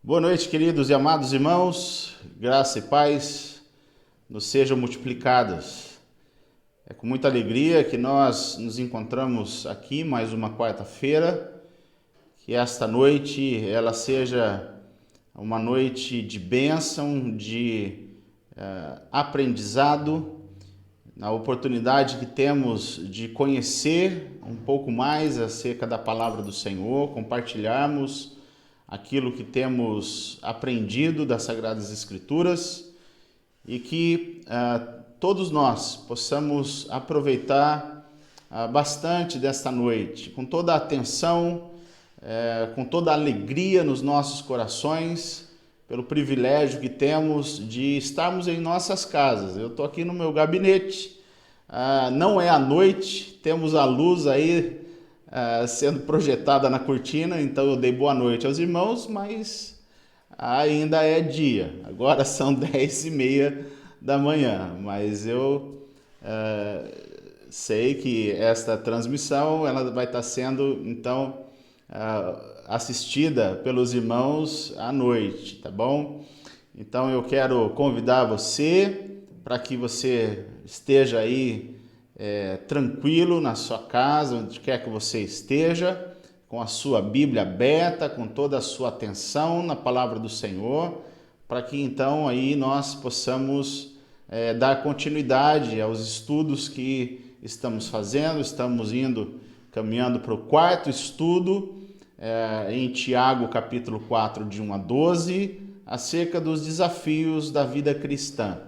Boa noite, queridos e amados irmãos, graça e paz nos sejam multiplicadas. É com muita alegria que nós nos encontramos aqui mais uma quarta-feira, que esta noite ela seja uma noite de bênção, de aprendizado, na oportunidade que temos de conhecer um pouco mais acerca da palavra do Senhor, compartilharmos aquilo que temos aprendido das Sagradas Escrituras e que todos nós possamos aproveitar bastante desta noite, com toda a atenção, com toda a alegria nos nossos corações, pelo privilégio que temos de estarmos em nossas casas. Eu estou aqui no meu gabinete, não é à noite, temos a luz aí sendo projetada na cortina, então eu dei boa noite aos irmãos, mas ainda é dia, agora são 10h30 da manhã, mas eu sei que esta transmissão ela vai estar sendo, então, assistida pelos irmãos à noite, tá bom? Então eu quero convidar você para que você esteja aí tranquilo na sua casa, onde quer que você esteja, com a sua Bíblia aberta, com toda a sua atenção na palavra do Senhor, para que então aí nós possamos dar continuidade aos estudos que estamos fazendo. Estamos caminhando para o quarto estudo em Tiago, capítulo 4, de 1 a 12, acerca dos desafios da vida cristã.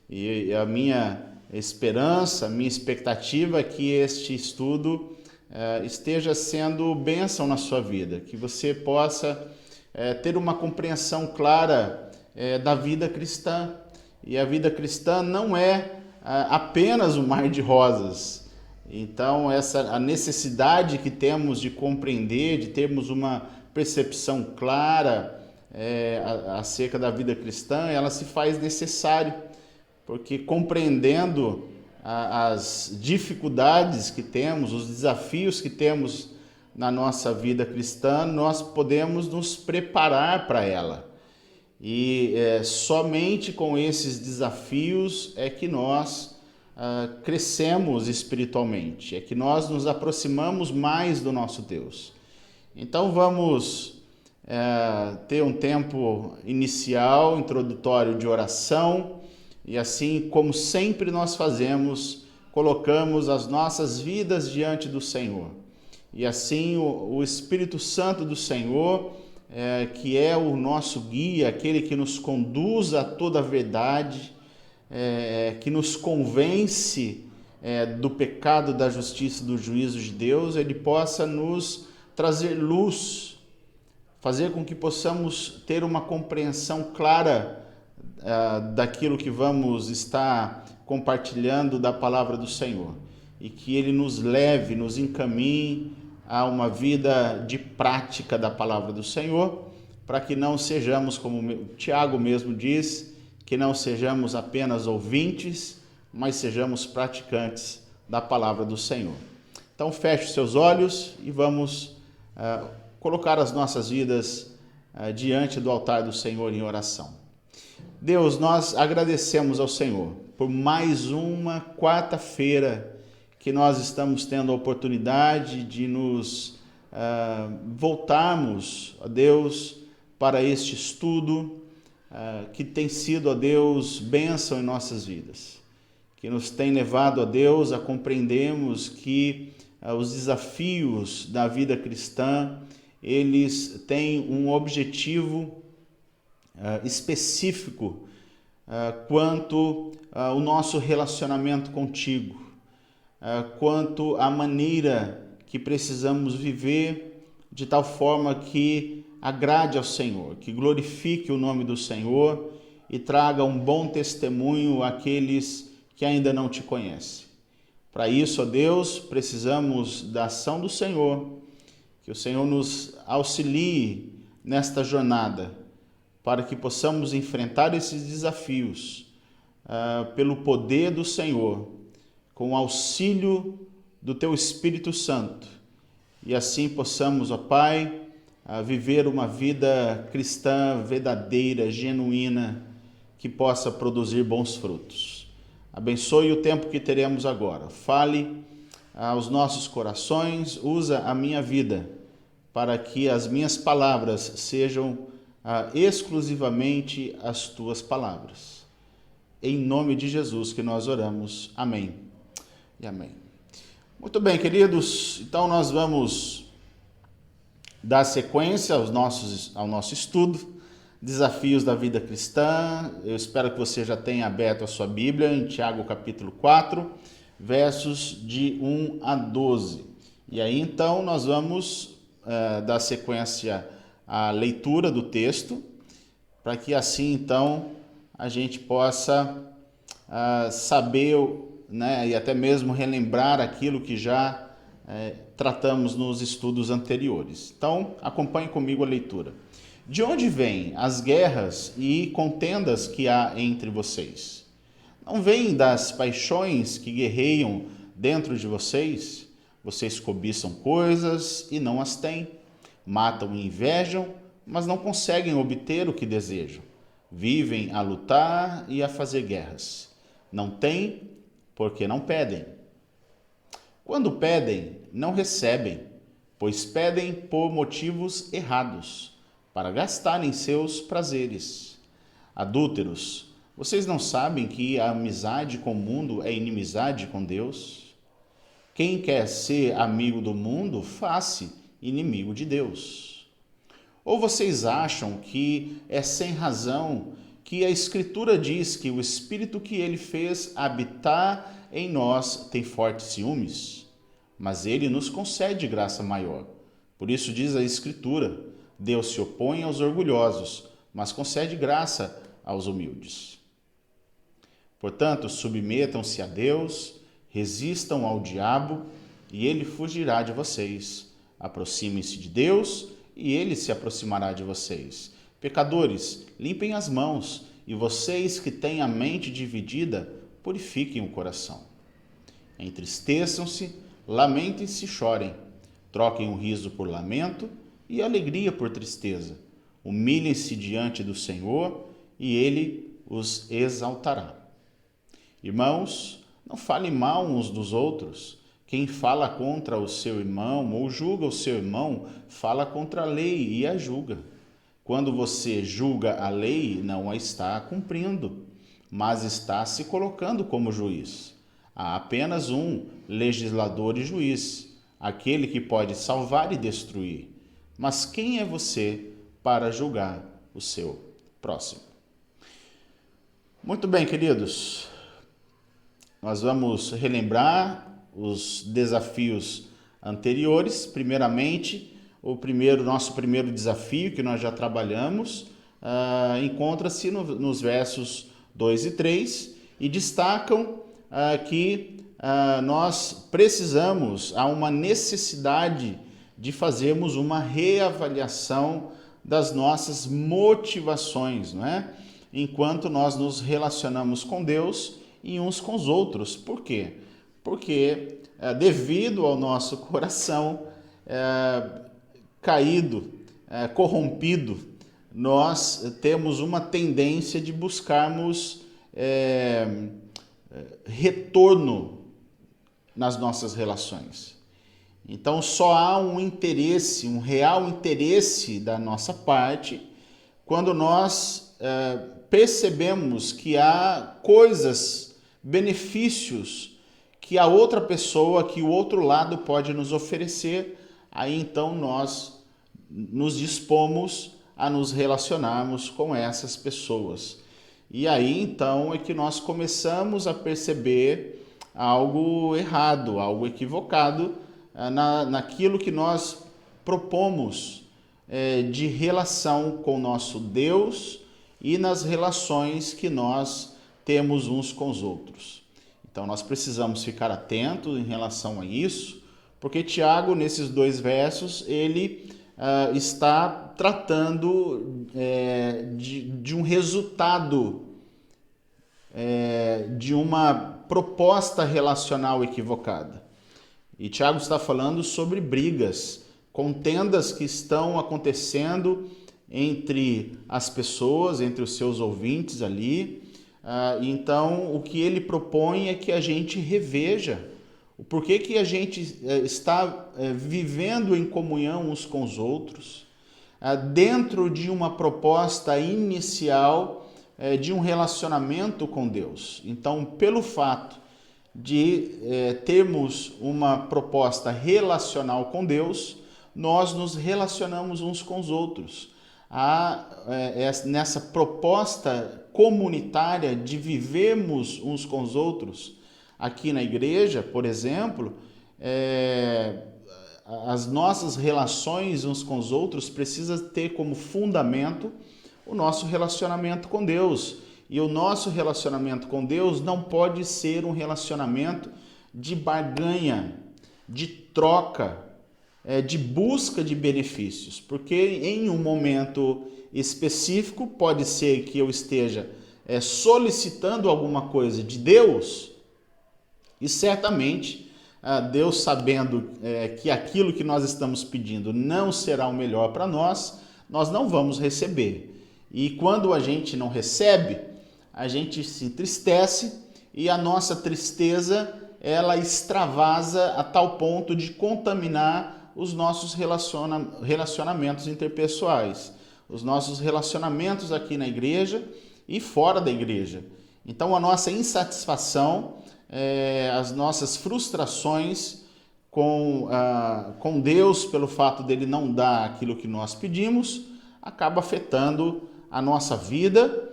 E a minha esperança, minha expectativa é que este estudo esteja sendo bênção na sua vida, que você possa ter uma compreensão clara da vida cristã. E a vida cristã não é apenas um mar de rosas. Então, a necessidade que temos de compreender, de termos uma percepção clara acerca da vida cristã, ela se faz necessária, porque compreendendo as dificuldades que temos, os desafios que temos na nossa vida cristã, nós podemos nos preparar para ela. E somente com esses desafios é que nós crescemos espiritualmente, é que nós nos aproximamos mais do nosso Deus. Então vamos ter um tempo inicial, introdutório de oração, e assim como sempre nós fazemos, colocamos as nossas vidas diante do Senhor. E assim o Espírito Santo do Senhor, que é o nosso guia, aquele que nos conduz a toda a verdade, que nos convence do pecado, da justiça e do juízo de Deus, ele possa nos trazer luz, fazer com que possamos ter uma compreensão clara daquilo que vamos estar compartilhando da palavra do Senhor, e que ele nos leve, nos encaminhe a uma vida de prática da palavra do Senhor, para que não sejamos, como Tiago mesmo diz, que não sejamos apenas ouvintes, mas sejamos praticantes da palavra do Senhor. Então feche os seus olhos e vamos colocar as nossas vidas diante do altar do Senhor em oração. Deus, nós agradecemos ao Senhor por mais uma quarta-feira que nós estamos tendo a oportunidade de nos voltarmos, ó Deus, para este estudo que tem sido, ó Deus, bênção em nossas vidas, que nos tem levado, ó Deus, a compreendermos que os desafios da vida cristã, eles têm um objetivo específico quanto ao nosso relacionamento contigo, quanto à maneira que precisamos viver de tal forma que agrade ao Senhor, que glorifique o nome do Senhor e traga um bom testemunho àqueles que ainda não te conhecem. Para isso, ó Deus, precisamos da ação do Senhor, que o Senhor nos auxilie nesta jornada, para que possamos enfrentar esses desafios pelo poder do Senhor, com o auxílio do Teu Espírito Santo, e assim possamos, ó Pai, viver uma vida cristã verdadeira, genuína, que possa produzir bons frutos. Abençoe o tempo que teremos agora. Fale aos nossos corações, usa a minha vida para que as minhas palavras sejam exclusivamente as tuas palavras. Em nome de Jesus que nós oramos. Amém e amém. Muito bem, queridos. Então nós vamos dar sequência ao nosso estudo, Desafios da Vida Cristã. Eu espero que você já tenha aberto a sua Bíblia em Tiago capítulo 4, versos de 1 a 12. E aí então nós vamos dar sequência à leitura do texto, para que assim então a gente possa saber, né, e até mesmo relembrar aquilo que já tratamos nos estudos anteriores. Então acompanhe comigo a leitura. De onde vêm as guerras e contendas que há entre vocês? Não vêm das paixões que guerreiam dentro de vocês? Vocês cobiçam coisas e não as têm. Matam e invejam, mas não conseguem obter o que desejam. Vivem a lutar e a fazer guerras. Não têm, porque não pedem. Quando pedem, não recebem, pois pedem por motivos errados, para gastarem seus prazeres. Adúlteros, vocês não sabem que a amizade com o mundo é inimizade com Deus? Quem quer ser amigo do mundo, faz-se inimigo de Deus. Ou vocês acham que é sem razão que a Escritura diz que o Espírito que ele fez habitar em nós tem fortes ciúmes? Mas ele nos concede graça maior. Por isso diz a Escritura: Deus se opõe aos orgulhosos, mas concede graça aos humildes. Portanto, submetam-se a Deus, resistam ao diabo, e ele fugirá de vocês. Aproximem-se de Deus, e ele se aproximará de vocês. Pecadores, limpem as mãos, e vocês que têm a mente dividida, purifiquem o coração. Entristeçam-se, lamentem-se e chorem. Troquem o riso por lamento e alegria por tristeza. Humilhem-se diante do Senhor e ele os exaltará. Irmãos, não falem mal uns dos outros. Quem fala contra o seu irmão ou julga o seu irmão, fala contra a lei e a julga. Quando você julga a lei, não a está cumprindo, mas está se colocando como juiz. Há apenas um legislador e juiz, aquele que pode salvar e destruir. Mas quem é você para julgar o seu próximo? Muito bem, queridos. Nós vamos relembrar os desafios anteriores. Primeiramente, nosso primeiro desafio que nós já trabalhamos encontra-se nos versos 2 e 3 e destacam que nós precisamos, há uma necessidade de fazermos uma reavaliação das nossas motivações, não é? Enquanto nós nos relacionamos com Deus e uns com os outros. Por quê? Porque devido ao nosso coração caído, corrompido, nós temos uma tendência de buscarmos retorno nas nossas relações. Então só há um interesse, um real interesse da nossa parte, quando nós percebemos que há coisas, benefícios que a outra pessoa, que o outro lado pode nos oferecer, aí então nós nos dispomos a nos relacionarmos com essas pessoas. E aí então é que nós começamos a perceber algo errado, algo equivocado naquilo que nós propomos de relação com o nosso Deus e nas relações que nós temos uns com os outros. Então nós precisamos ficar atentos em relação a isso, porque Tiago, nesses 2 versos, ele está tratando de um resultado, de uma proposta relacional equivocada. E Tiago está falando sobre brigas contendas que estão acontecendo entre as pessoas, entre os seus ouvintes ali. Então, o que ele propõe é que a gente reveja o porquê que a gente está vivendo em comunhão uns com os outros, dentro de uma proposta inicial de um relacionamento com Deus. Então, pelo fato de termos uma proposta relacional com Deus, nós nos relacionamos uns com os outros. Nessa proposta comunitária de vivermos uns com os outros, aqui na igreja, por exemplo, as nossas relações uns com os outros precisam ter como fundamento o nosso relacionamento com Deus. E o nosso relacionamento com Deus não pode ser um relacionamento de barganha, de troca, de busca de benefícios, porque em um momento específico pode ser que eu esteja solicitando alguma coisa de Deus, e certamente Deus, sabendo que aquilo que nós estamos pedindo não será o melhor para nós, nós não vamos receber. E quando a gente não recebe, a gente se entristece, e a nossa tristeza ela extravasa a tal ponto de contaminar os nossos relacionamentos interpessoais, os nossos relacionamentos aqui na igreja e fora da igreja. Então, a nossa insatisfação, as nossas frustrações com Deus, pelo fato dele não dar aquilo que nós pedimos, acaba afetando a nossa vida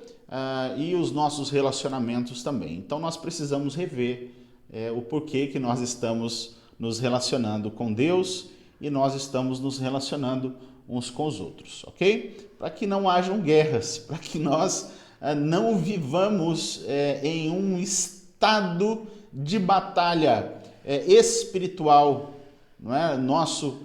e os nossos relacionamentos também. Então, nós precisamos rever o porquê que nós estamos nos relacionando com Deus e nós estamos nos relacionando uns com os outros, ok? Para que não hajam guerras, para que nós não vivamos em um estado de batalha espiritual, não é? Nosso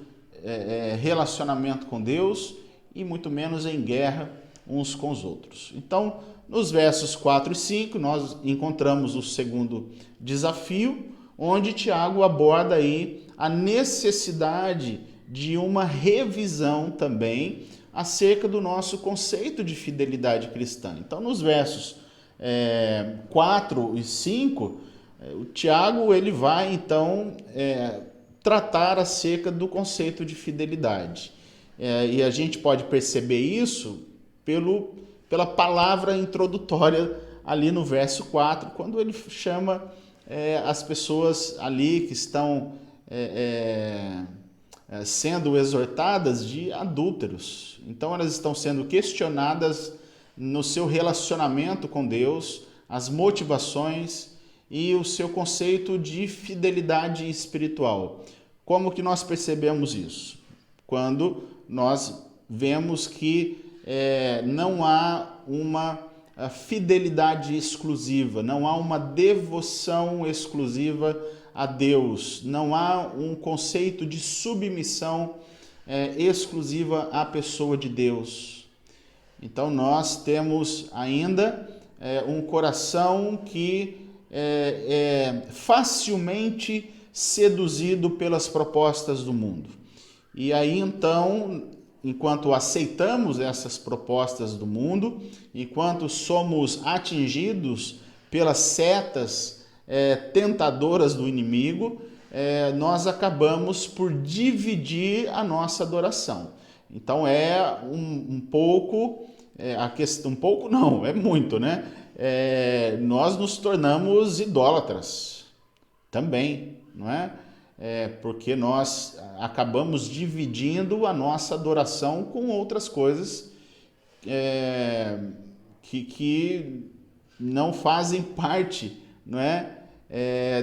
relacionamento com Deus, e muito menos em guerra uns com os outros. Então, nos versos 4 e 5, nós encontramos o segundo desafio, onde Tiago aborda aí a necessidade de uma revisão também acerca do nosso conceito de fidelidade cristã. Então, nos versos 4 e 5, o Tiago ele vai, então, tratar acerca do conceito de fidelidade. E a gente pode perceber isso pela palavra introdutória ali no verso 4, quando ele chama as pessoas ali que estão sendo exortadas de adúlteros. Então, elas estão sendo questionadas no seu relacionamento com Deus, as motivações e o seu conceito de fidelidade espiritual. Como que nós percebemos isso? Quando nós vemos que não há uma fidelidade exclusiva, não há uma devoção exclusiva a Deus, não há um conceito de submissão exclusiva à pessoa de Deus. Então, nós temos ainda um coração que é facilmente seduzido pelas propostas do mundo. E aí, então, enquanto aceitamos essas propostas do mundo, enquanto somos atingidos pelas setas tentadoras do inimigo, nós acabamos por dividir a nossa adoração. Então um pouco, a questão, um pouco não, é muito, né? Nós nos tornamos idólatras também, não é? Porque nós acabamos dividindo a nossa adoração com outras coisas que não fazem parte, não é,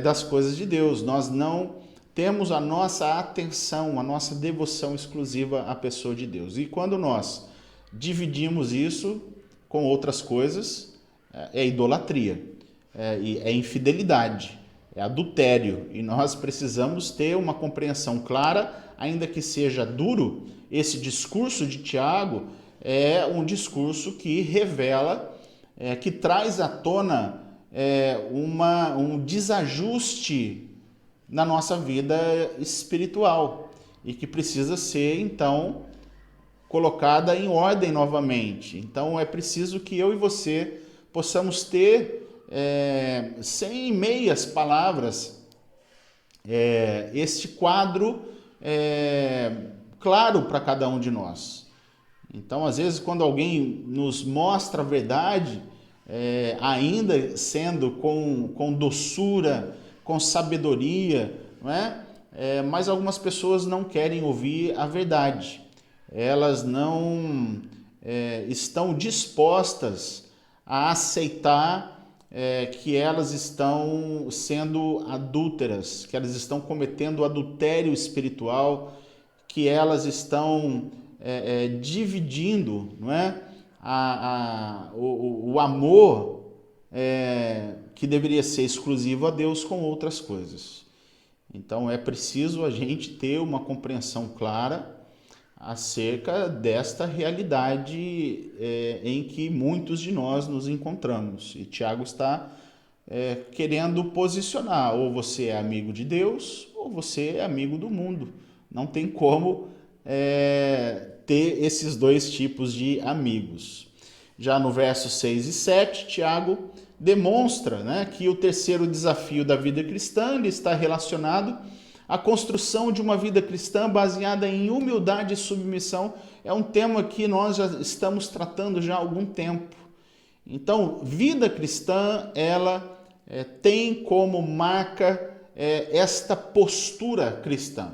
das coisas de Deus. Nós não temos a nossa atenção, a nossa devoção exclusiva à pessoa de Deus. E quando nós dividimos isso com outras coisas, é idolatria, é infidelidade, é adultério. E nós precisamos ter uma compreensão clara, ainda que seja duro. Esse discurso de Tiago é um discurso que revela, que traz à tona um desajuste na nossa vida espiritual. e que precisa ser, então, colocada em ordem novamente. Então, é preciso que eu e você possamos ter, sem meias palavras, este quadro claro para cada um de nós. Então, às vezes, quando alguém nos mostra a verdade, ainda sendo com doçura, com sabedoria, não é? Mas algumas pessoas não querem ouvir a verdade. Elas não estão dispostas a aceitar que elas estão sendo adúlteras, que elas estão cometendo adultério espiritual, que elas estão dividindo, não é? O amor que deveria ser exclusivo a Deus com outras coisas. Então é preciso a gente ter uma compreensão clara acerca desta realidade em que muitos de nós nos encontramos. E Tiago está querendo posicionar: ou você é amigo de Deus, ou você é amigo do mundo. Não tem como ter esses dois tipos de amigos. Já no versos 6 e 7, Tiago demonstra, né, que o terceiro desafio da vida cristã ele está relacionado à construção de uma vida cristã baseada em humildade e submissão. É um tema que nós já estamos tratando já há algum tempo. Então, vida cristã, ela tem como marca esta postura cristã.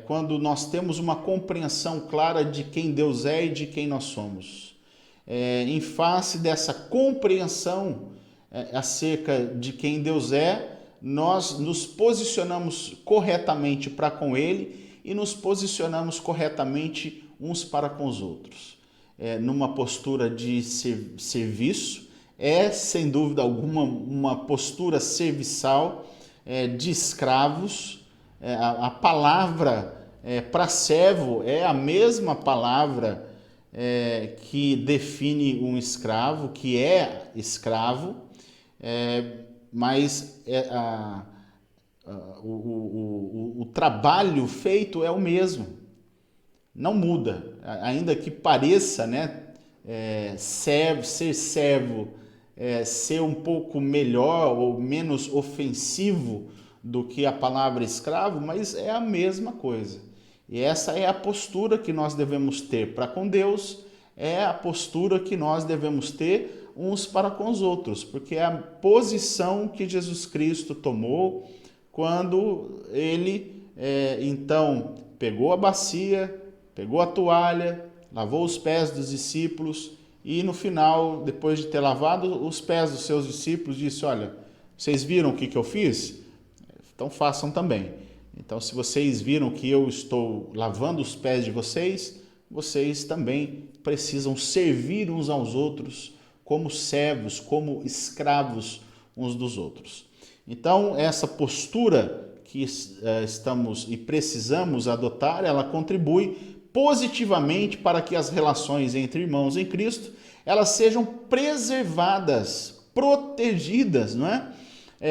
Quando nós temos uma compreensão clara de quem Deus é e de quem nós somos. Em face dessa compreensão acerca de quem Deus é, nós nos posicionamos corretamente para com Ele e nos posicionamos corretamente uns para com os outros. Numa postura de serviço, sem dúvida alguma uma postura serviçal de escravos. A palavra para servo é a mesma palavra que define um escravo, que é escravo, mas o trabalho feito é o mesmo, não muda, ainda que pareça, né, ser servo, ser um pouco melhor ou menos ofensivo do que a palavra escravo, mas é a mesma coisa. E essa é a postura que nós devemos ter para com Deus, é a postura que nós devemos ter uns para com os outros, porque é a posição que Jesus Cristo tomou quando ele, então, pegou a bacia, pegou a toalha, lavou os pés dos discípulos e no final, depois de ter lavado os pés dos seus discípulos, disse: olha, vocês viram o que eu fiz? Então façam também. Então, se vocês viram que eu estou lavando os pés de vocês, vocês também precisam servir uns aos outros como servos, como escravos uns dos outros. Então, essa postura que estamos e precisamos adotar, ela contribui positivamente para que as relações entre irmãos em Cristo, elas sejam preservadas, protegidas, não é?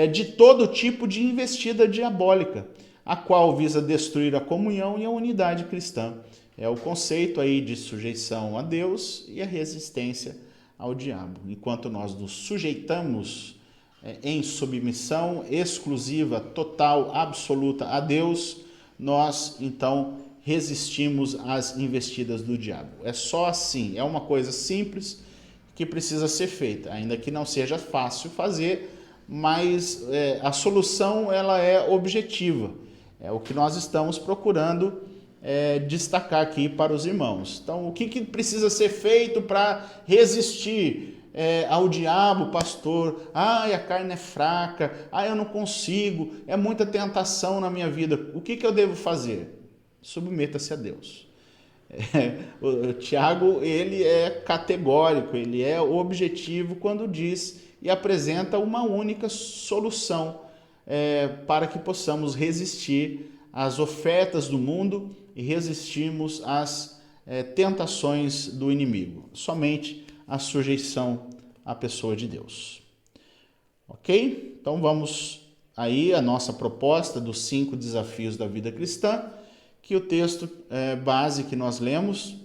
De todo tipo de investida diabólica, a qual visa destruir a comunhão e a unidade cristã. É o conceito aí de sujeição a Deus e a resistência ao diabo. Enquanto nós nos sujeitamos em submissão exclusiva, total, absoluta a Deus, nós então resistimos às investidas do diabo. É só assim, é uma coisa simples que precisa ser feita, ainda que não seja fácil fazer, mas a solução ela é objetiva. É o que nós estamos procurando destacar aqui para os irmãos. Então, o que precisa ser feito para resistir ao diabo, pastor? A carne é fraca, eu não consigo, é muita tentação na minha vida. O que eu devo fazer? Submeta-se a Deus. O Tiago, ele é categórico, ele é objetivo quando diz e apresenta uma única solução para que possamos resistir às ofertas do mundo e resistirmos às tentações do inimigo. Somente a sujeição à pessoa de Deus. Ok? Então vamos aí a nossa proposta dos 5 desafios da vida cristã. que o texto base que nós lemos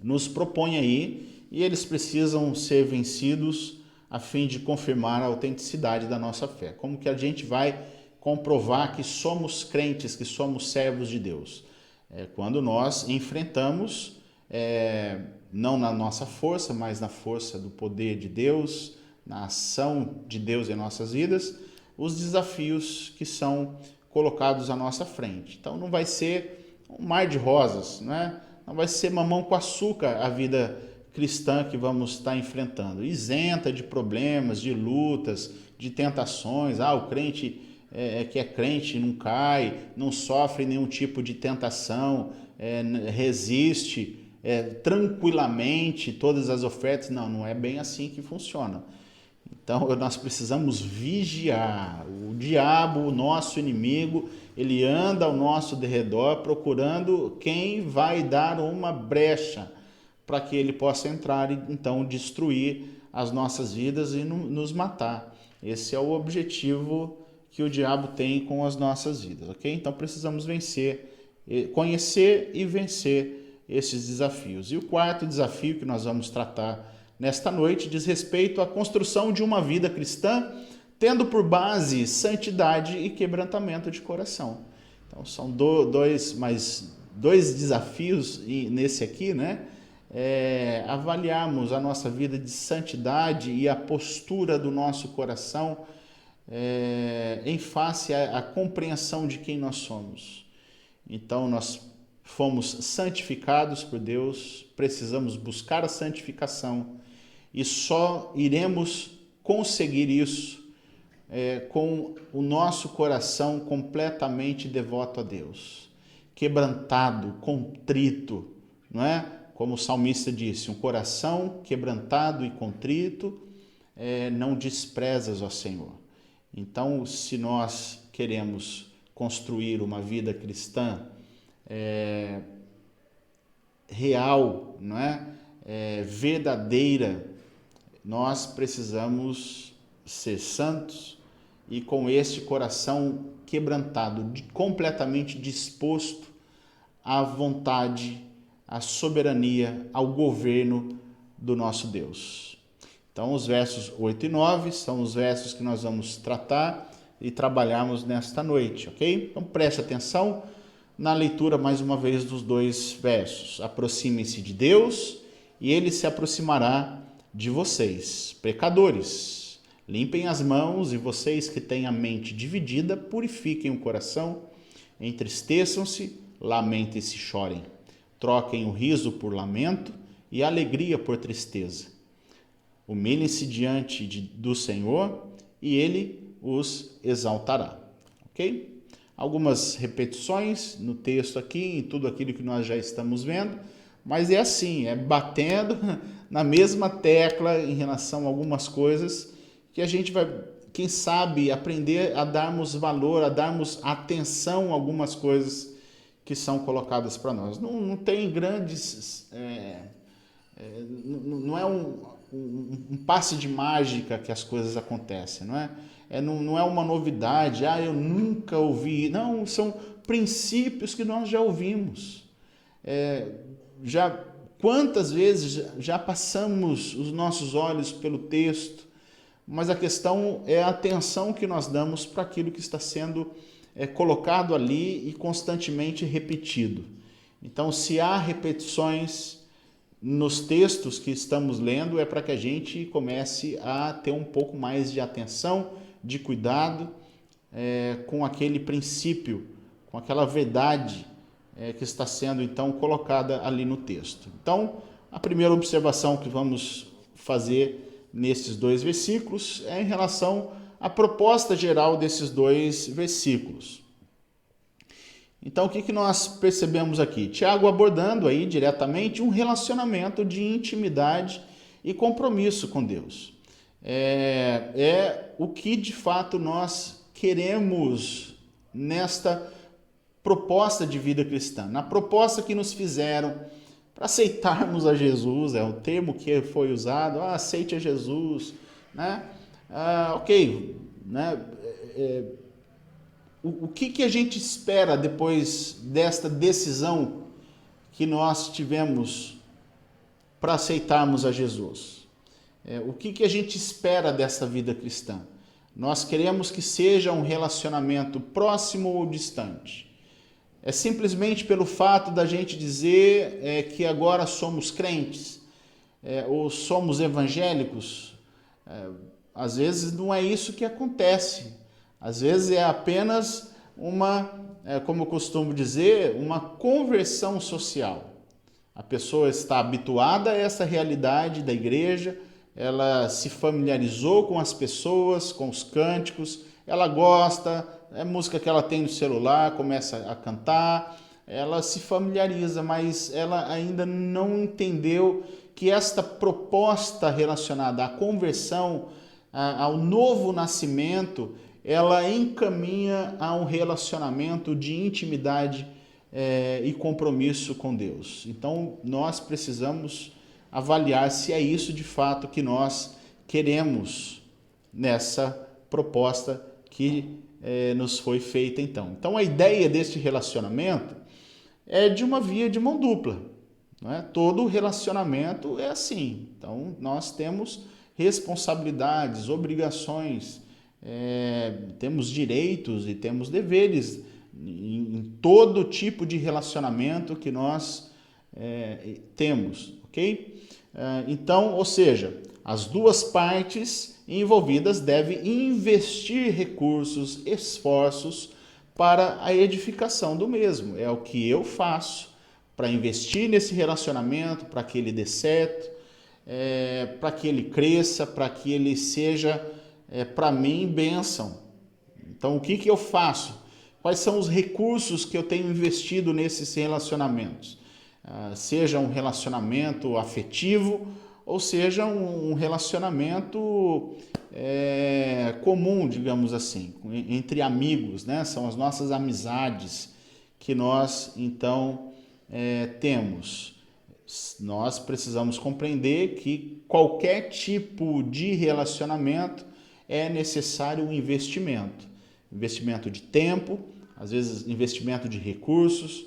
nos propõe aí, e eles precisam ser vencidos a fim de confirmar a autenticidade da nossa fé. Como que a gente vai comprovar que somos crentes, que somos servos de Deus? Quando nós enfrentamos, não na nossa força, mas na força do poder de Deus, na ação de Deus em nossas vidas, os desafios que são colocados à nossa frente. Então não vai ser um mar de rosas, não vai ser mamão com açúcar a vida cristã que vamos estar enfrentando, isenta de problemas, de lutas, de tentações. O crente que é crente não cai, não sofre nenhum tipo de tentação, resiste tranquilamente todas as ofertas. Não é bem assim que funciona. Então nós precisamos vigiar. O diabo, o nosso inimigo, ele anda ao nosso derredor procurando quem vai dar uma brecha para que ele possa entrar e então destruir as nossas vidas e nos matar. Esse é o objetivo que o diabo tem com as nossas vidas, ok? Então precisamos conhecer e vencer esses desafios. E o quarto desafio que nós vamos tratar nesta noite diz respeito à construção de uma vida cristã, tendo por base santidade e quebrantamento de coração. Então são dois desafios nesse aqui, avaliarmos a nossa vida de santidade e a postura do nosso coração em face à compreensão de quem nós somos. Então nós fomos santificados por Deus, precisamos buscar a santificação e só iremos conseguir isso com o nosso coração completamente devoto a Deus, quebrantado, contrito, não é? Como o salmista disse, um coração quebrantado e contrito não desprezas, ó Senhor. Então, se nós queremos construir uma vida cristã real, não é? Verdadeira, nós precisamos ser santos e com este coração quebrantado, completamente disposto à vontade, à soberania, ao governo do nosso Deus. Então, os versos 8 e 9 são os versos que nós vamos tratar e trabalharmos nesta noite, ok? Então, preste atenção na leitura, mais uma vez, dos dois versos. Aproximem-se de Deus e Ele se aproximará de vocês. Pecadores, limpem as mãos, e vocês que têm a mente dividida, purifiquem o coração, entristeçam-se, lamentem-se e chorem. Troquem o riso por lamento e a alegria por tristeza. Humilhem-se diante do Senhor e Ele os exaltará. Ok? Algumas repetições no texto aqui, em tudo aquilo que nós já estamos vendo, mas é assim, batendo na mesma tecla em relação a algumas coisas que a gente vai, quem sabe, aprender a darmos valor, a darmos atenção a algumas coisas que são colocadas para nós. Não tem grandes... não é um passe de mágica que as coisas acontecem, não é? Não é uma novidade, eu nunca ouvi. Não, são princípios que nós já ouvimos. Quantas vezes já passamos os nossos olhos pelo texto, mas a questão é a atenção que nós damos para aquilo que está sendo colocado ali e constantemente repetido. Então, se há repetições nos textos que estamos lendo, é para que a gente comece a ter um pouco mais de atenção, de cuidado com aquele princípio, com aquela verdade que está sendo então colocada ali no texto. Então, a primeira observação que vamos fazer nesses dois versículos é em relação à proposta geral desses dois versículos. Então, o que nós percebemos aqui? Tiago abordando aí diretamente um relacionamento de intimidade e compromisso com Deus. É o que de fato nós queremos nesta proposta de vida cristã, na proposta que nos fizeram para aceitarmos a Jesus, é o termo que foi usado, aceite a Jesus, né? Ok, né? o que a gente espera depois desta decisão que nós tivemos para aceitarmos a Jesus? O que a gente espera dessa vida cristã? Nós queremos que seja um relacionamento próximo ou distante? É simplesmente pelo fato da gente dizer que agora somos crentes, ou somos evangélicos? Às vezes não é isso que acontece. Às vezes é apenas como eu costumo dizer, uma conversão social. A pessoa está habituada a essa realidade da igreja, ela se familiarizou com as pessoas, com os cânticos, ela gosta, é música que ela tem no celular, começa a cantar, ela se familiariza, mas ela ainda não entendeu que esta proposta relacionada à conversão, ao novo nascimento, ela encaminha a um relacionamento de intimidade e compromisso com Deus. Então, nós precisamos avaliar se é isso de fato que nós queremos nessa proposta que nos foi feita então. Então, a ideia deste relacionamento é de uma via de mão dupla. Não é? Todo relacionamento é assim. Então, nós temos responsabilidades, obrigações, temos direitos e temos deveres em todo tipo de relacionamento que nós temos, ok? Então, ou seja, as duas partes envolvidas devem investir recursos, esforços para a edificação do mesmo. É o que eu faço para investir nesse relacionamento, para que ele dê certo, para que ele cresça, para que ele seja, para mim, bênção. Então, o que eu faço? Quais são os recursos que eu tenho investido nesses relacionamentos? Seja um relacionamento afetivo ou seja um relacionamento comum, digamos assim, entre amigos, né? São as nossas amizades que nós, então, temos. Nós precisamos compreender que qualquer tipo de relacionamento é necessário um investimento. Investimento de tempo, às vezes investimento de recursos.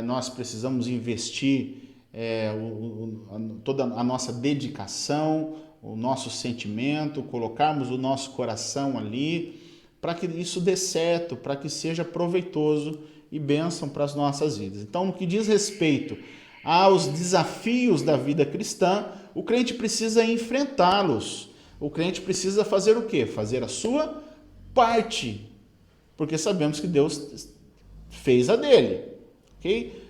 Nós precisamos investir toda a nossa dedicação, o nosso sentimento, colocarmos o nosso coração ali, para que isso dê certo, para que seja proveitoso e bênção para as nossas vidas. Então, no que diz respeito aos desafios da vida cristã, o crente precisa enfrentá-los. O crente precisa fazer o quê? Fazer a sua parte, porque sabemos que Deus fez a dele, ok?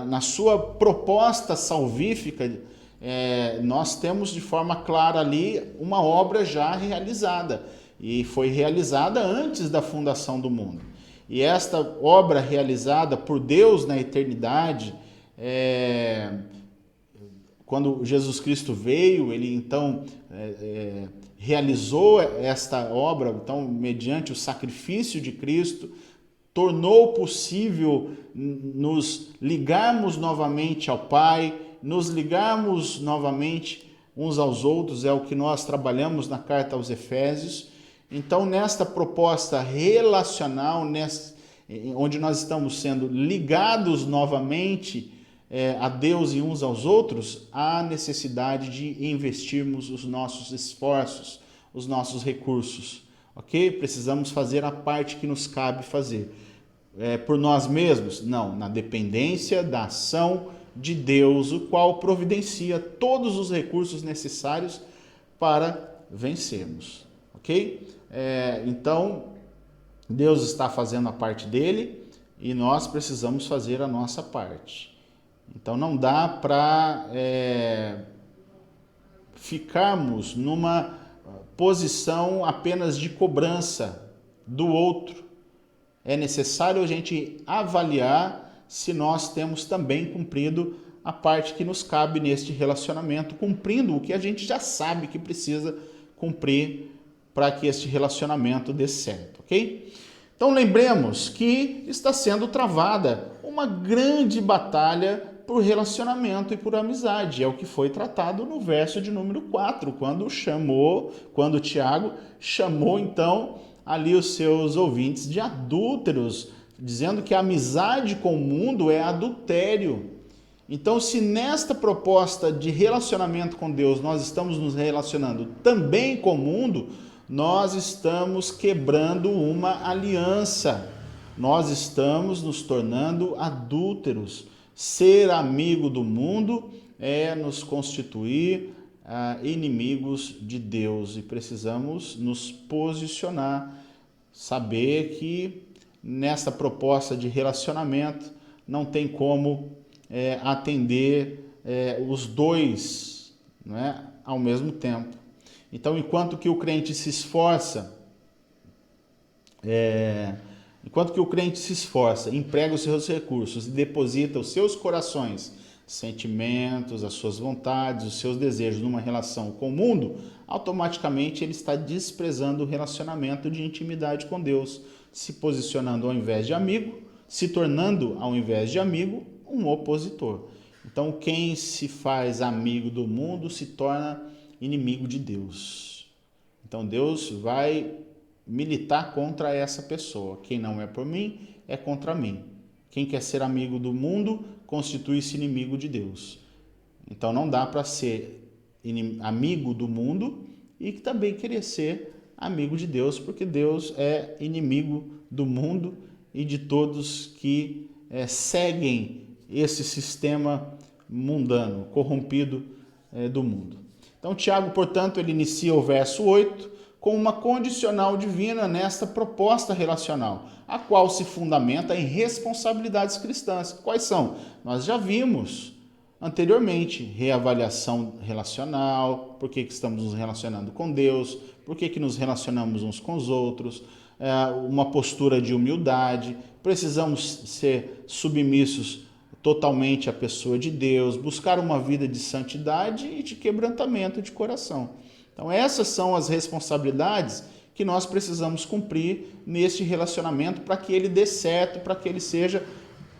Na sua proposta salvífica, nós temos de forma clara ali uma obra já realizada, e foi realizada antes da fundação do mundo. E esta obra realizada por Deus na eternidade, quando Jesus Cristo veio, ele então realizou esta obra, então, mediante o sacrifício de Cristo, tornou possível nos ligarmos novamente ao Pai, nos ligarmos novamente uns aos outros, é o que nós trabalhamos na carta aos Efésios. Então, nesta proposta relacional, onde nós estamos sendo ligados novamente a Deus e uns aos outros, há necessidade de investirmos os nossos esforços, os nossos recursos, ok? Precisamos fazer a parte que nos cabe fazer. Por nós mesmos? Não, na dependência da ação de Deus, o qual providencia todos os recursos necessários para vencermos, ok? Então, Deus está fazendo a parte dele e nós precisamos fazer a nossa parte. Então, não dá para ficarmos numa posição apenas de cobrança do outro. É necessário a gente avaliar se nós temos também cumprido a parte que nos cabe neste relacionamento, cumprindo o que a gente já sabe que precisa cumprir para que este relacionamento dê certo, ok? Então lembremos que está sendo travada uma grande batalha por relacionamento e por amizade. É o que foi tratado no verso de número 4, quando Tiago chamou então ali os seus ouvintes de adúlteros, dizendo que a amizade com o mundo é adultério. Então, se nesta proposta de relacionamento com Deus nós estamos nos relacionando também com o mundo, nós estamos quebrando uma aliança. Nós estamos nos tornando adúlteros. Ser amigo do mundo é nos constituir inimigos de Deus, e precisamos nos posicionar, saber que nessa proposta de relacionamento não tem como atender os dois, né, ao mesmo tempo. Então, enquanto que o crente se esforça, emprega os seus recursos e deposita os seus corações, sentimentos, as suas vontades, os seus desejos numa relação com o mundo, automaticamente ele está desprezando o relacionamento de intimidade com Deus, se posicionando ao invés de amigo, se tornando, ao invés de amigo, um opositor. Então, quem se faz amigo do mundo se torna inimigo de Deus. Então, Deus vai militar contra essa pessoa. Quem não é por mim, é contra mim. Quem quer ser amigo do mundo, constitui-se inimigo de Deus. Então, não dá para ser amigo do mundo e também querer ser amigo de Deus, porque Deus é inimigo do mundo e de todos que seguem esse sistema mundano, corrompido do mundo. Então, Tiago, portanto, ele inicia o verso 8 com uma condicional divina nesta proposta relacional, a qual se fundamenta em responsabilidades cristãs. Quais são? Nós já vimos anteriormente: reavaliação relacional, por que estamos nos relacionando com Deus, por que nos relacionamos uns com os outros, uma postura de humildade, precisamos ser submissos totalmente à pessoa de Deus, buscar uma vida de santidade e de quebrantamento de coração. Então, essas são as responsabilidades que nós precisamos cumprir neste relacionamento para que ele dê certo, para que ele seja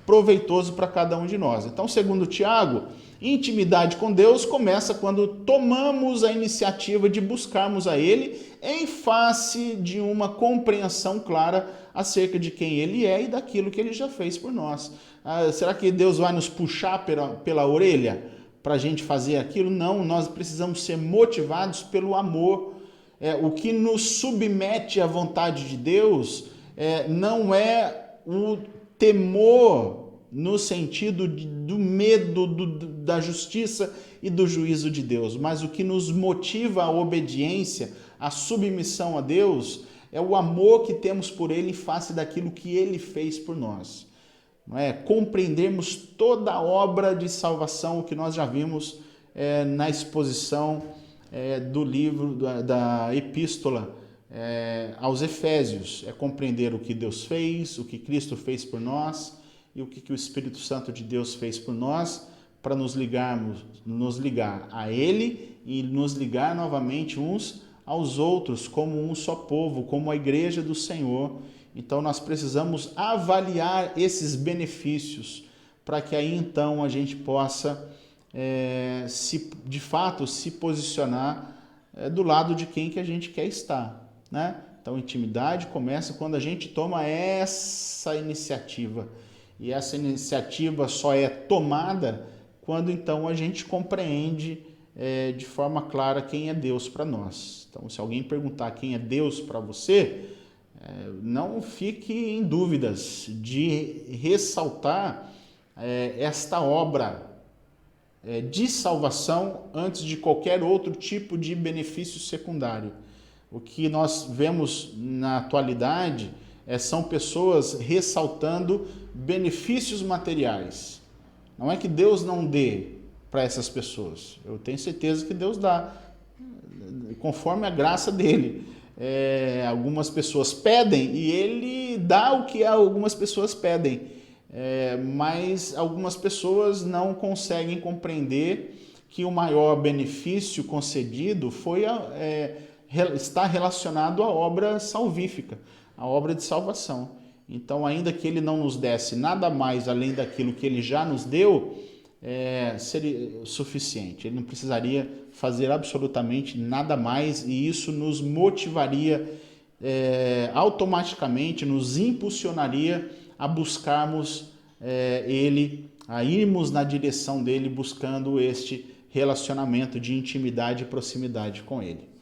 proveitoso para cada um de nós. Então, segundo Tiago, intimidade com Deus começa quando tomamos a iniciativa de buscarmos a Ele em face de uma compreensão clara acerca de quem Ele é e daquilo que Ele já fez por nós. Será que Deus vai nos puxar pela orelha para a gente fazer aquilo? Não, nós precisamos ser motivados pelo amor. O que nos submete à vontade de Deus não é o temor no sentido do medo da justiça e do juízo de Deus, mas o que nos motiva à obediência, à submissão a Deus, é o amor que temos por Ele em face daquilo que Ele fez por nós. Não é? Compreendermos toda a obra de salvação, o que nós já vimos na exposição do livro, da epístola aos Efésios. É compreender o que Deus fez, o que Cristo fez por nós e o que o Espírito Santo de Deus fez por nós, para nos ligar a Ele e nos ligar novamente uns aos outros, como um só povo, como a igreja do Senhor. Então, nós precisamos avaliar esses benefícios para que aí então a gente possa, de fato, se posicionar do lado de quem que a gente quer estar, né? Então, intimidade começa quando a gente toma essa iniciativa. E essa iniciativa só é tomada quando então a gente compreende de forma clara quem é Deus para nós. Então, se alguém perguntar quem é Deus para você, não fique em dúvidas de ressaltar esta obra de salvação antes de qualquer outro tipo de benefício secundário. O que nós vemos na atualidade são pessoas ressaltando benefícios materiais. Não é que Deus não dê para essas pessoas. Eu tenho certeza que Deus dá, conforme a graça dele. Algumas pessoas pedem e ele dá o que algumas pessoas pedem, mas algumas pessoas não conseguem compreender que o maior benefício concedido está relacionado à obra salvífica, à obra de salvação. Então, ainda que ele não nos desse nada mais além daquilo que ele já nos deu, seria suficiente. Ele não precisaria fazer absolutamente nada mais, e isso nos motivaria automaticamente nos impulsionaria a buscarmos Ele, a irmos na direção dele, buscando este relacionamento de intimidade e proximidade com Ele.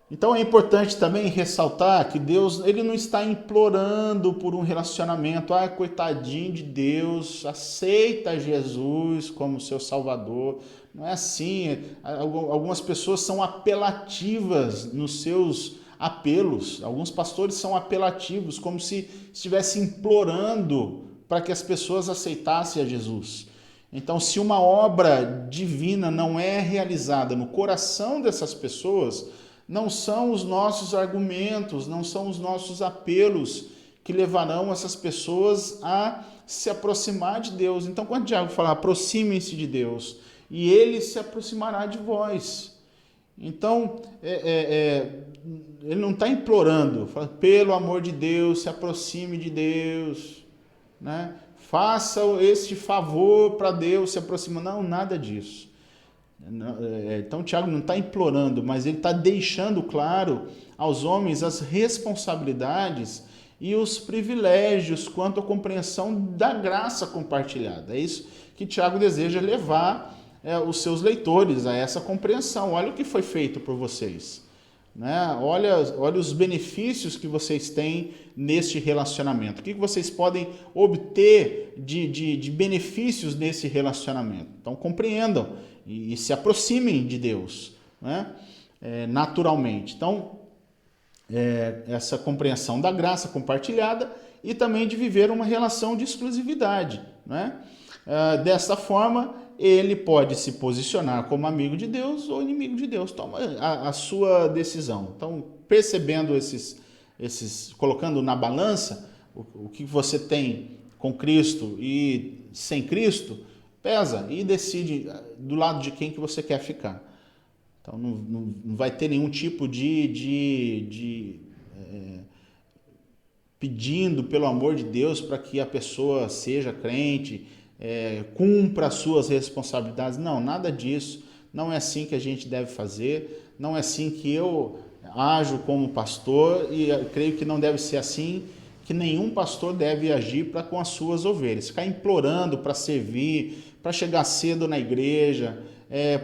Então é importante também ressaltar que Deus, Ele não está implorando por um relacionamento. Coitadinho de Deus, aceita Jesus como seu Salvador. Não é assim. Algumas pessoas são apelativas nos seus apelos. Alguns pastores são apelativos, como se estivessem implorando para que as pessoas aceitassem a Jesus. Então, se uma obra divina não é realizada no coração dessas pessoas, não são os nossos argumentos, não são os nossos apelos que levarão essas pessoas a se aproximar de Deus. Então, quando Tiago fala, aproximem-se de Deus, e Ele se aproximará de vós. Então, ele não está implorando, fala, pelo amor de Deus, se aproxime de Deus, né? Faça este favor para Deus se aproximar. Não, nada disso. Então, Tiago não está implorando, mas ele está deixando claro aos homens as responsabilidades e os privilégios quanto à compreensão da graça compartilhada. É isso que Tiago deseja levar os seus leitores a essa compreensão. Olha o que foi feito por vocês, né? Olha os benefícios que vocês têm neste relacionamento. O que vocês podem obter de benefícios nesse relacionamento? Então, compreendam e se aproximem de Deus, né? Naturalmente. Então, essa compreensão da graça compartilhada e também de viver uma relação de exclusividade, né? Dessa forma, ele pode se posicionar como amigo de Deus ou inimigo de Deus. Toma a sua decisão. Então, percebendo colocando na balança o que você tem com Cristo e sem Cristo, pesa e decide do lado de quem que você quer ficar. Então, não vai ter nenhum tipo de pedindo pelo amor de Deus para que a pessoa seja crente, cumpra as suas responsabilidades. Não, nada disso. Não é assim que a gente deve fazer. Não é assim que eu ajo como pastor, e eu creio que não deve ser assim que nenhum pastor deve agir para com as suas ovelhas. Ficar implorando para servir, para chegar cedo na igreja,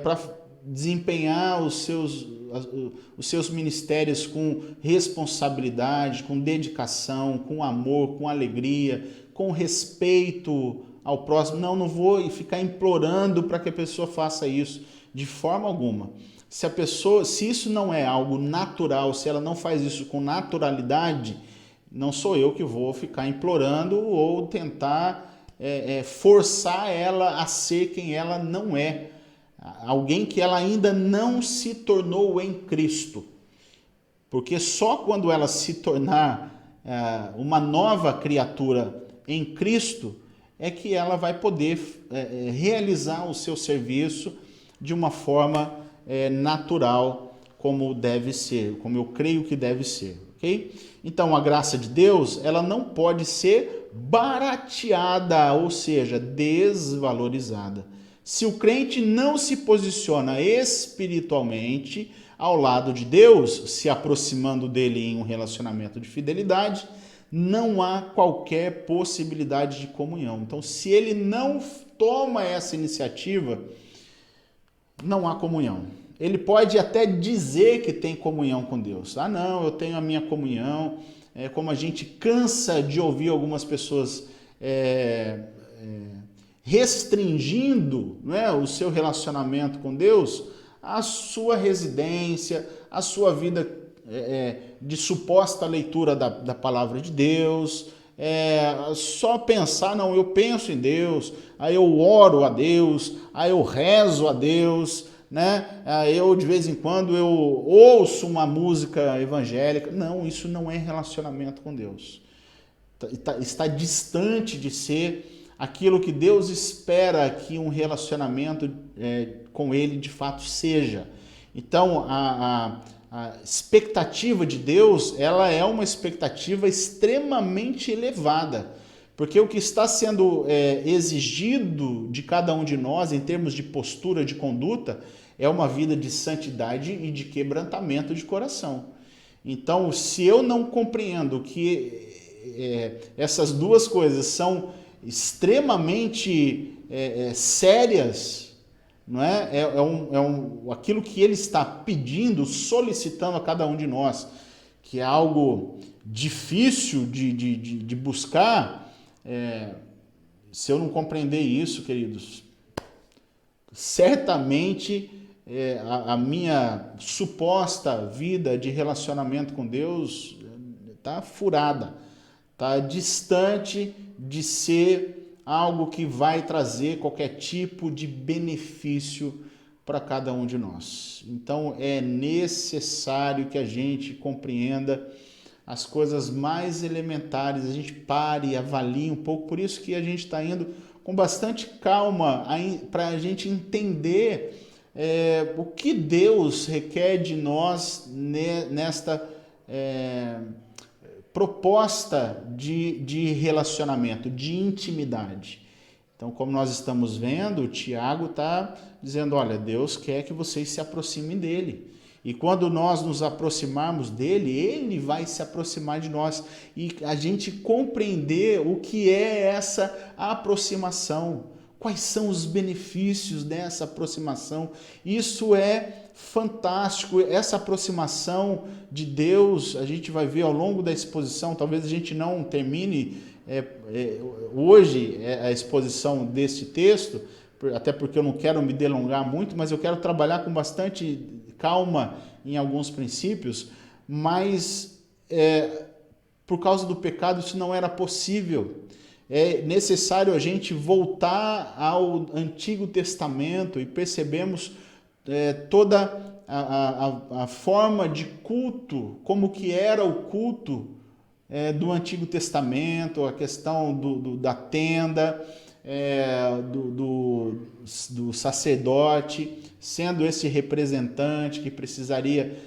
para desempenhar os seus ministérios com responsabilidade, com dedicação, com amor, com alegria, com respeito ao próximo. Não vou ficar implorando para que a pessoa faça isso de forma alguma. Se isso não é algo natural, se ela não faz isso com naturalidade, não sou eu que vou ficar implorando ou tentar forçar ela a ser quem ela não é. Alguém que ela ainda não se tornou em Cristo. Porque só quando ela se tornar uma nova criatura em Cristo é que ela vai poder realizar o seu serviço de uma forma natural, como deve ser, como eu creio que deve ser, ok? Então, a graça de Deus, ela não pode ser barateada, ou seja, desvalorizada. Se o crente não se posiciona espiritualmente ao lado de Deus, se aproximando dele em um relacionamento de fidelidade, não há qualquer possibilidade de comunhão. Então, se ele não toma essa iniciativa, não há comunhão. Ele pode até dizer que tem comunhão com Deus. Não, eu tenho a minha comunhão. Como a gente cansa de ouvir algumas pessoas restringindo, né, o seu relacionamento com Deus, a sua residência, a sua vida de suposta leitura da palavra de Deus, só pensar, não, eu penso em Deus, aí eu oro a Deus, aí eu rezo a Deus, né? Eu de vez em quando eu ouço uma música evangélica. Não, isso não é relacionamento com Deus. Está distante de ser aquilo que Deus espera que um relacionamento com Ele de fato seja. Então, a expectativa de Deus, ela é uma expectativa extremamente elevada, porque o que está sendo exigido de cada um de nós em termos de postura, de conduta, é uma vida de santidade e de quebrantamento de coração. Então, se eu não compreendo que essas duas coisas são extremamente sérias, não é? Aquilo que ele está pedindo, solicitando a cada um de nós, que é algo difícil de buscar, se eu não compreender isso, queridos, certamente a minha suposta vida de relacionamento com Deus está furada, está distante de ser algo que vai trazer qualquer tipo de benefício para cada um de nós. Então é necessário que a gente compreenda as coisas mais elementares, a gente pare e avalie um pouco, por isso que a gente está indo com bastante calma para a gente entender o que Deus requer de nós nesta proposta de relacionamento, de intimidade. Então, como nós estamos vendo, o Tiago está dizendo, olha, Deus quer que vocês se aproximem dele. E quando nós nos aproximarmos dele, ele vai se aproximar de nós. E a gente compreender o que é essa aproximação. Quais são os benefícios dessa aproximação? Isso é fantástico. Essa aproximação de Deus, a gente vai ver ao longo da exposição, talvez a gente não termine hoje a exposição desse texto, até porque eu não quero me delongar muito, mas eu quero trabalhar com bastante calma em alguns princípios, mas por causa do pecado isso não era possível. É necessário a gente voltar ao Antigo Testamento e percebemos toda a forma de culto, como que era o culto do Antigo Testamento, a questão da tenda, do sacerdote, sendo esse representante que precisaria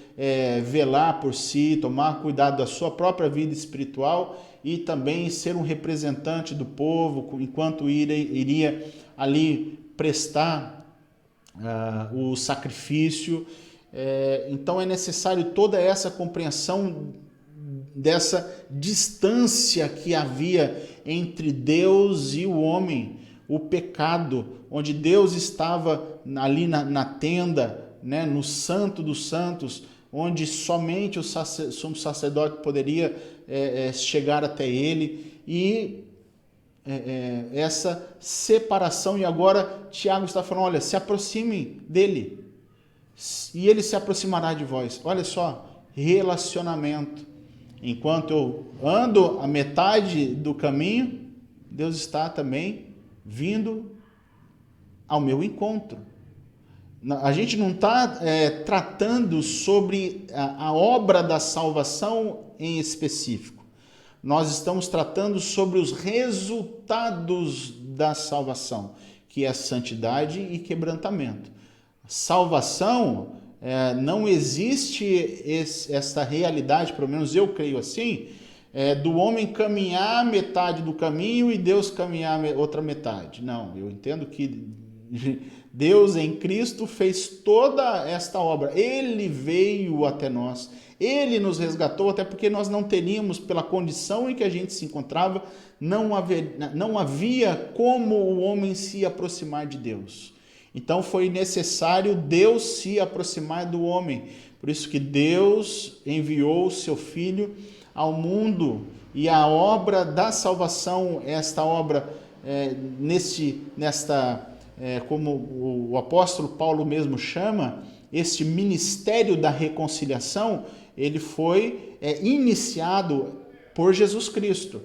velar por si, tomar cuidado da sua própria vida espiritual e também ser um representante do povo, enquanto iria ali prestar o sacrifício. Então é necessário toda essa compreensão dessa distância que havia entre Deus e o homem, o pecado, onde Deus estava ali na tenda, né, no Santo dos Santos, onde somente o sumo sacerdote poderia chegar até ele, e essa separação. E agora Tiago está falando, olha, se aproximem dele, e ele se aproximará de vós. Olha só, relacionamento. Enquanto eu ando a metade do caminho, Deus está também vindo ao meu encontro. A gente não está tratando sobre a obra da salvação em específico. Nós estamos tratando sobre os resultados da salvação, que é santidade e quebrantamento. Salvação, não existe essa realidade, pelo menos eu creio assim, do homem caminhar metade do caminho e Deus caminhar outra metade. Não, eu entendo que Deus em Cristo fez toda esta obra. Ele veio até nós, ele nos resgatou, até porque nós não teríamos, pela condição em que a gente se encontrava, não havia como o homem se aproximar de Deus. Então foi necessário Deus se aproximar do homem. Por isso que Deus enviou o seu Filho ao mundo, e a obra da salvação, esta obra como o apóstolo Paulo mesmo chama, este ministério da reconciliação, ele foi iniciado por Jesus Cristo.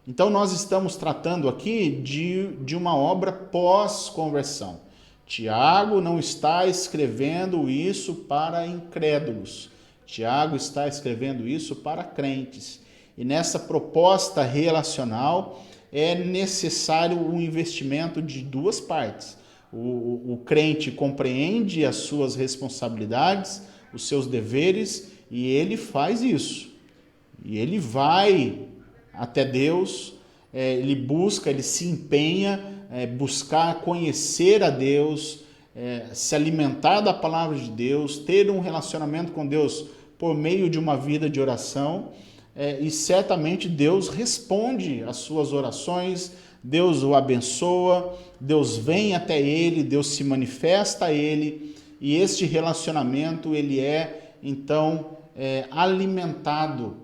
Então nós estamos tratando aqui de uma obra pós-conversão. Tiago não está escrevendo isso para incrédulos. Tiago está escrevendo isso para crentes. E nessa proposta relacional é necessário um investimento de duas partes. O crente compreende as suas responsabilidades, os seus deveres, e ele faz isso. E ele vai até Deus, ele busca, ele se empenha, buscar conhecer a Deus, se alimentar da palavra de Deus, ter um relacionamento com Deus por meio de uma vida de oração, e certamente Deus responde às suas orações, Deus o abençoa, Deus vem até ele, Deus se manifesta a ele, e este relacionamento ele é então alimentado,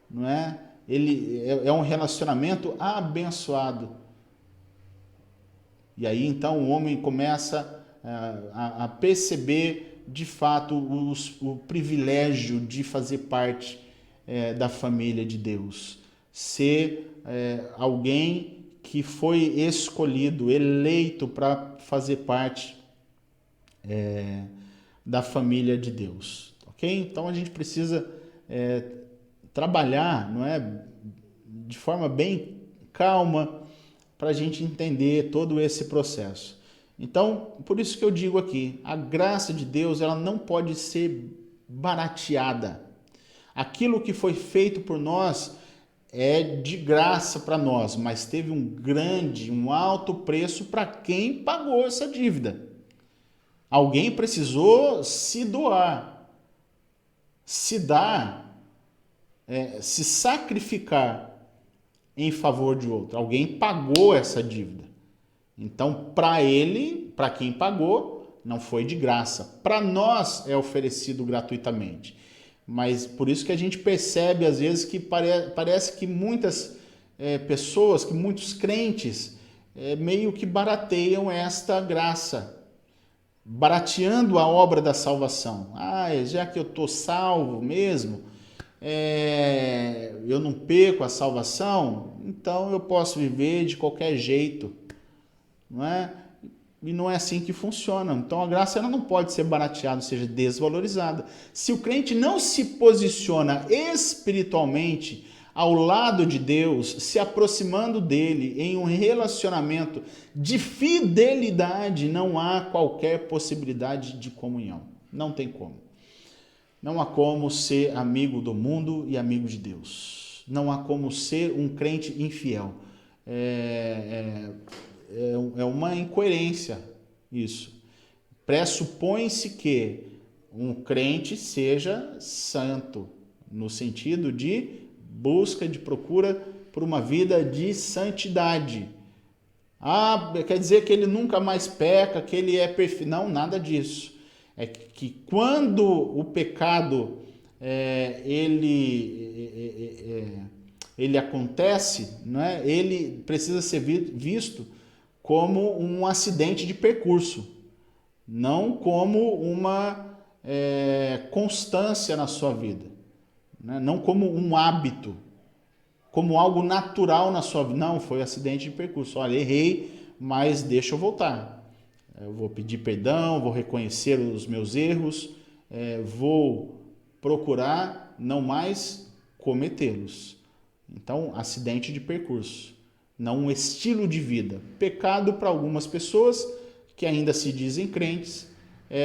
não é? Ele é um relacionamento abençoado. E aí então o homem começa a perceber de fato o privilégio de fazer parte da família de Deus, ser alguém que foi escolhido, eleito para fazer parte da família de Deus, ok? Então a gente precisa trabalhar, não é, de forma bem calma, para a gente entender todo esse processo. Então, por isso que eu digo aqui, a graça de Deus ela não pode ser barateada. Aquilo que foi feito por nós é de graça para nós, mas teve um alto preço para quem pagou essa dívida. Alguém precisou se doar, se dar, se sacrificar em favor de outro. Alguém pagou essa dívida. Então, para quem pagou, não foi de graça. Para nós é oferecido gratuitamente. Mas por isso que a gente percebe às vezes que parece que muitas pessoas, que muitos crentes meio que barateiam esta graça, barateando a obra da salvação. Já que eu estou salvo mesmo, eu não perco a salvação, então eu posso viver de qualquer jeito, não é? E não é assim que funciona. Então a graça ela não pode ser barateada, ou seja, desvalorizada. Se o crente não se posiciona espiritualmente ao lado de Deus, se aproximando dele em um relacionamento de fidelidade, não há qualquer possibilidade de comunhão. Não tem como. Não há como ser amigo do mundo e amigo de Deus. Não há como ser um crente infiel. É uma incoerência isso. Pressupõe-se que um crente seja santo, no sentido de busca, de procura por uma vida de santidade. Quer dizer que ele nunca mais peca, que ele é perfeito. Não, nada disso. É que quando o pecado ele acontece, não é? Ele precisa ser visto como um acidente de percurso, não como uma constância na sua vida, né? Não como um hábito, como algo natural na sua vida. Não, foi acidente de percurso. Olha, errei, mas deixa eu voltar. Eu vou pedir perdão, vou reconhecer os meus erros, vou procurar não mais cometê-los. Então, acidente de percurso, não um estilo de vida. Pecado para algumas pessoas que ainda se dizem crentes,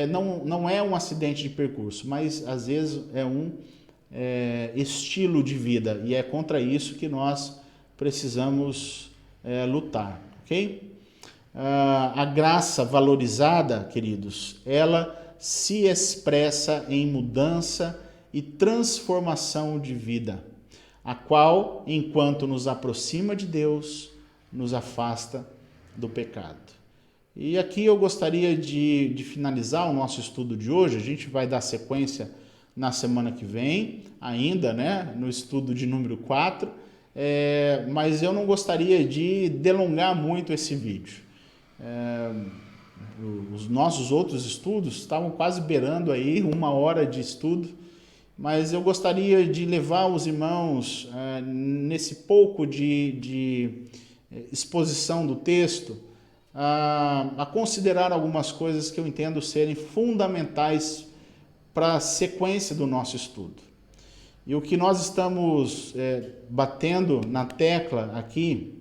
não é um acidente de percurso, mas às vezes é um estilo de vida, e é contra isso que nós precisamos lutar, ok? A graça valorizada, queridos, ela se expressa em mudança e transformação de vida, a qual, enquanto nos aproxima de Deus, nos afasta do pecado. E aqui eu gostaria de finalizar o nosso estudo de hoje. A gente vai dar sequência na semana que vem, ainda, né, no estudo de número 4, mas eu não gostaria de delongar muito esse vídeo. Os nossos outros estudos estavam quase beirando aí 1 hora de estudo, mas eu gostaria de levar os irmãos nesse pouco de exposição do texto a considerar algumas coisas que eu entendo serem fundamentais para a sequência do nosso estudo. E o que nós estamos batendo na tecla aqui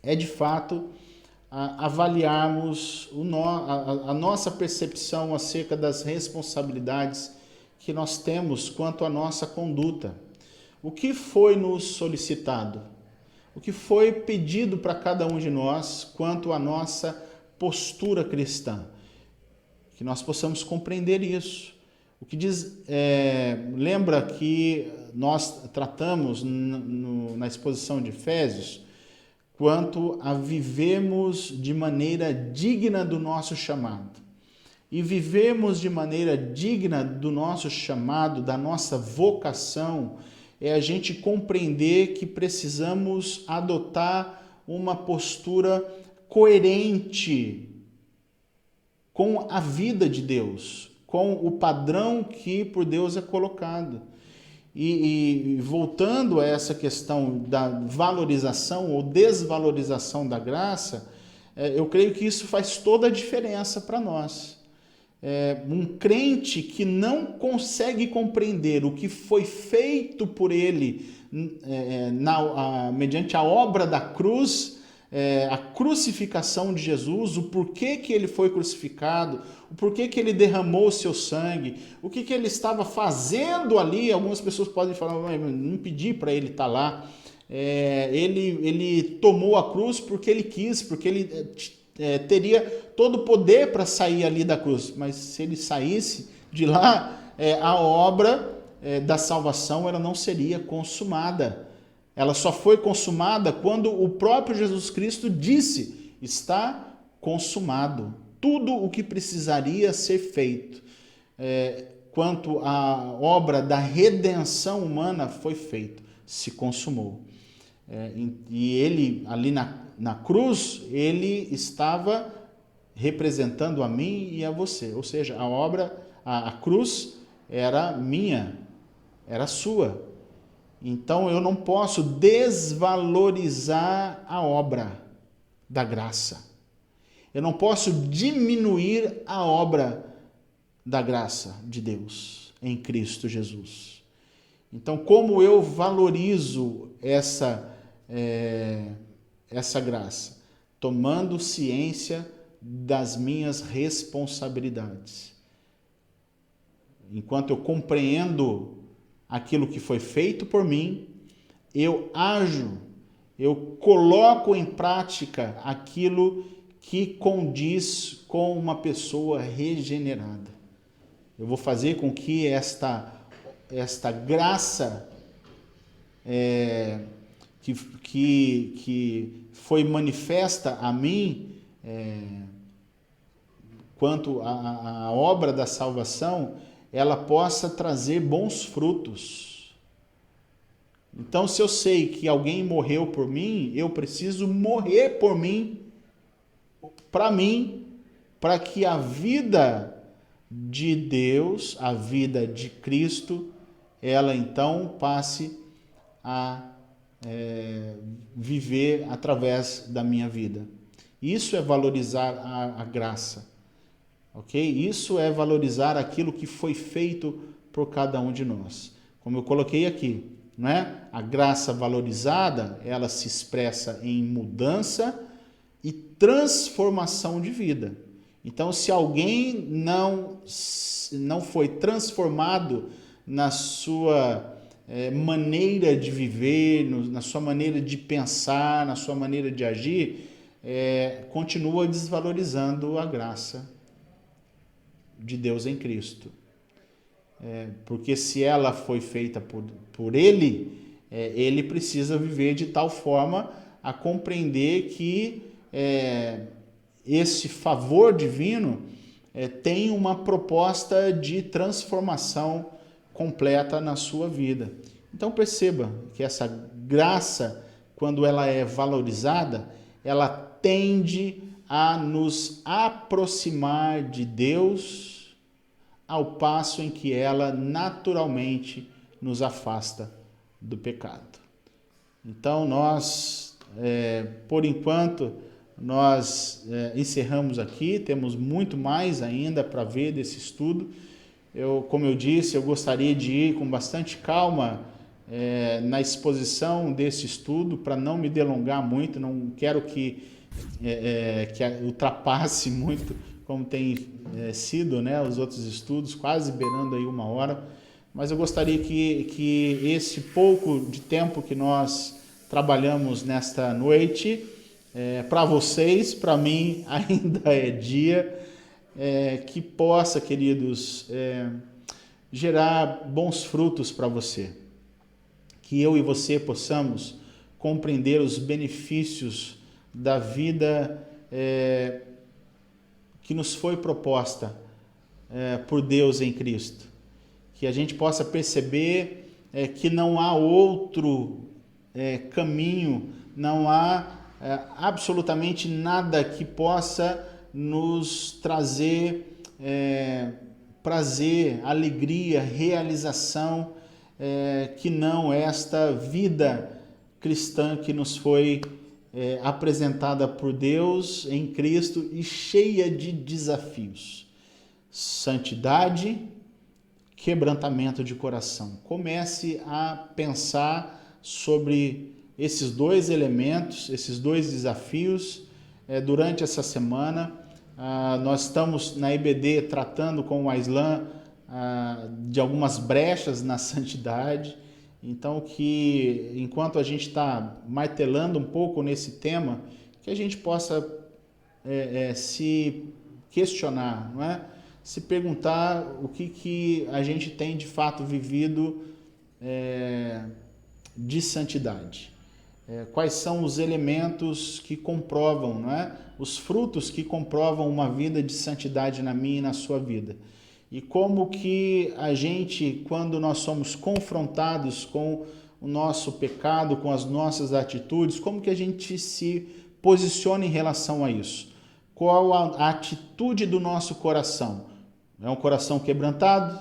é, de fato, avaliarmos a nossa percepção acerca das responsabilidades que nós temos quanto à nossa conduta. O que foi nos solicitado? O que foi pedido para cada um de nós quanto à nossa postura cristã? Que nós possamos compreender isso. O que diz, lembra que nós tratamos na exposição de Efésios quanto a vivemos de maneira digna do nosso chamado. E vivemos de maneira digna do nosso chamado, da nossa vocação, é a gente compreender que precisamos adotar uma postura coerente com a vida de Deus, com o padrão que por Deus é colocado. E voltando a essa questão da valorização ou desvalorização da graça, eu creio que isso faz toda a diferença para nós. Um crente que não consegue compreender o que foi feito por ele mediante a obra da cruz, a crucificação de Jesus, o porquê que ele foi crucificado, o porquê que ele derramou o seu sangue, o que ele estava fazendo ali. Algumas pessoas podem falar, não pedi para ele estar lá. Ele tomou a cruz porque ele quis, porque ele teria todo o poder para sair ali da cruz. Mas se ele saísse de lá, a obra da salvação ela não seria consumada. Ela só foi consumada quando o próprio Jesus Cristo disse: está consumado. Tudo o que precisaria ser feito quanto à obra da redenção humana foi feito, se consumou. E ele, ali na cruz, ele estava representando a mim e a você. Ou seja, a obra, a cruz era minha, era sua. Então eu não posso desvalorizar a obra da graça. Eu não posso diminuir a obra da graça de Deus em Cristo Jesus. Então, como eu valorizo essa graça? Tomando ciência das minhas responsabilidades. Enquanto eu compreendo aquilo que foi feito por mim, eu ajo, eu coloco em prática aquilo que condiz com uma pessoa regenerada. Eu vou fazer com que esta graça que foi manifesta a mim quanto à obra da salvação, ela possa trazer bons frutos. Então, se eu sei que alguém morreu por mim, eu preciso morrer por mim, para que a vida de Deus, a vida de Cristo, ela então passe a viver através da minha vida. Isso é valorizar a graça. Ok? Isso é valorizar aquilo que foi feito por cada um de nós. Como eu coloquei aqui, não é? A graça valorizada, ela se expressa em mudança e transformação de vida. Então, se alguém não foi transformado na sua maneira de viver, na sua maneira de pensar, na sua maneira de agir, continua desvalorizando a graça de Deus em Cristo. Porque se ela foi feita por ele, ele precisa viver de tal forma a compreender que esse favor divino tem uma proposta de transformação completa na sua vida. Então perceba que essa graça, quando ela é valorizada, ela tende a nos aproximar de Deus, ao passo em que ela naturalmente nos afasta do pecado. Então nós, por enquanto, nós encerramos aqui, temos muito mais ainda para ver desse estudo. Como eu disse, eu gostaria de ir com bastante calma na exposição desse estudo, para não me delongar muito, não quero que ultrapasse muito, como tem sido, né, os outros estudos, quase beirando aí 1 hora, mas eu gostaria que esse pouco de tempo que nós trabalhamos nesta noite, para vocês, para mim ainda é dia, que possa, queridos, gerar bons frutos para você. Que eu e você possamos compreender os benefícios da vida que nos foi proposta por Deus em Cristo. Que a gente possa perceber que não há outro caminho, não há absolutamente nada que possa nos trazer prazer, alegria, realização, que não esta vida cristã que nos foi apresentada por Deus em Cristo e cheia de desafios. Santidade, quebrantamento de coração. Comece a pensar sobre esses dois elementos, esses dois desafios durante essa semana. Nós estamos na IBD tratando com o Aislan de algumas brechas na santidade. Então, que enquanto a gente está martelando um pouco nesse tema, que a gente possa se questionar, não é? Se perguntar o que a gente tem de fato vivido de santidade. Quais são os elementos que comprovam, não é? Os frutos que comprovam uma vida de santidade na minha e na sua vida. E como que a gente, quando nós somos confrontados com o nosso pecado, com as nossas atitudes, como que a gente se posiciona em relação a isso? Qual a atitude do nosso coração? É um coração quebrantado?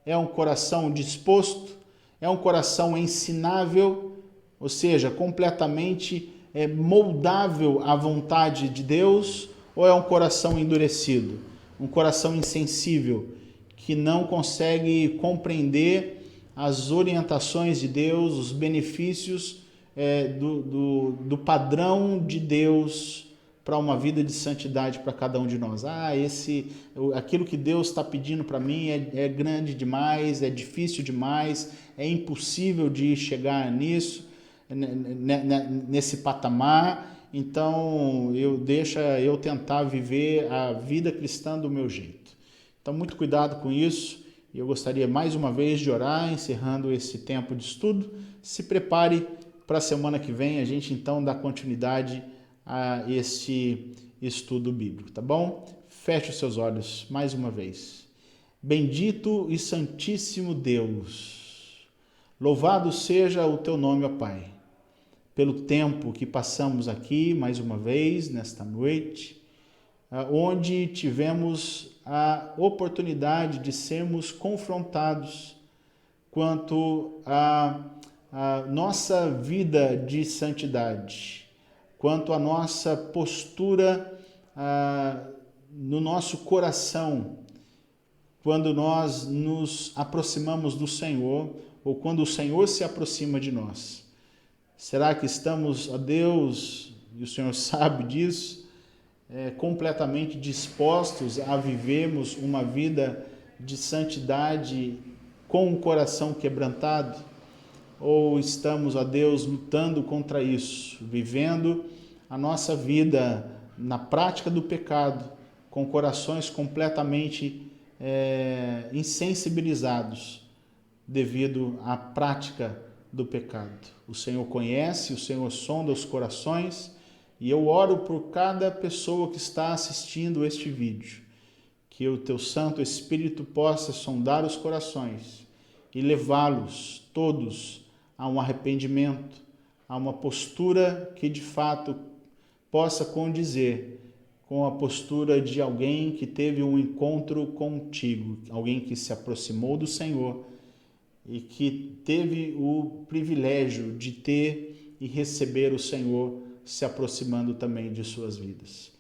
É um coração disposto? É um coração ensinável? Ou seja, completamente moldável à vontade de Deus? Ou é um coração endurecido? Um coração insensível, que não consegue compreender as orientações de Deus, os benefícios do padrão de Deus para uma vida de santidade para cada um de nós. Aquilo que Deus está pedindo para mim é grande demais, é difícil demais, é impossível de chegar nisso, nesse patamar. Então, deixa eu tentar viver a vida cristã do meu jeito. Então, muito cuidado com isso. Eu gostaria mais uma vez de orar, encerrando esse tempo de estudo. Se prepare para a semana que vem, a gente então dá continuidade a esse estudo bíblico, tá bom? Feche os seus olhos mais uma vez. Bendito e santíssimo Deus, louvado seja o teu nome, ó Pai, pelo tempo que passamos aqui, mais uma vez, nesta noite, onde tivemos a oportunidade de sermos confrontados quanto à nossa vida de santidade, quanto à nossa postura no nosso coração, quando nós nos aproximamos do Senhor, ou quando o Senhor se aproxima de nós. Será que estamos, ó Deus, e o Senhor sabe disso, completamente dispostos a vivermos uma vida de santidade com o coração quebrantado? Ou estamos, ó Deus, lutando contra isso, vivendo a nossa vida na prática do pecado, com corações completamente insensibilizados devido à prática do pecado? O Senhor conhece, o Senhor sonda os corações, e eu oro por cada pessoa que está assistindo este vídeo, que o teu Santo Espírito possa sondar os corações e levá-los todos a um arrependimento, a uma postura que de fato possa condizer com a postura de alguém que teve um encontro contigo, alguém que se aproximou do Senhor e que teve o privilégio de ter e receber o Senhor se aproximando também de suas vidas.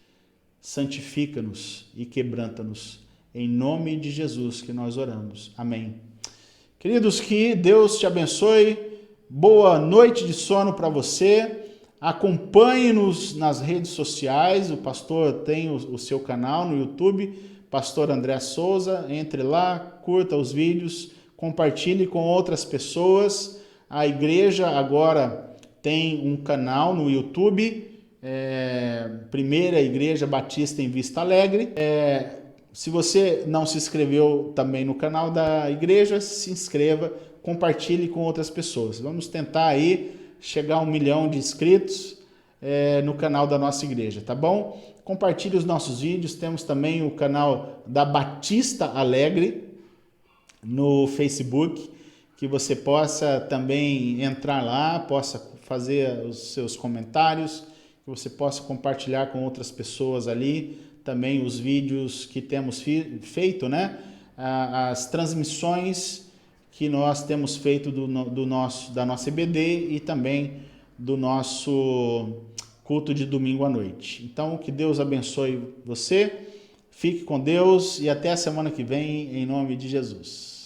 Santifica-nos e quebranta-nos. Em nome de Jesus que nós oramos. Amém. Queridos, que Deus te abençoe. Boa noite de sono para você. Acompanhe-nos nas redes sociais. O pastor tem o seu canal no YouTube, Pastor André Souza. Entre lá, curta os vídeos, compartilhe com outras pessoas. A igreja agora tem um canal no YouTube, Primeira Igreja Batista em Vista Alegre. Se você não se inscreveu também no canal da igreja, se inscreva, compartilhe com outras pessoas. Vamos tentar aí chegar a 1 milhão de inscritos no canal da nossa igreja, tá bom? Compartilhe os nossos vídeos. Temos também o canal da Batista Alegre no Facebook, que você possa também entrar lá, possa fazer os seus comentários, que você possa compartilhar com outras pessoas ali também os vídeos que temos feito, né? As transmissões que nós temos feito da nossa EBD e também do nosso culto de domingo à noite. Então, que Deus abençoe você, fique com Deus e até a semana que vem, em nome de Jesus.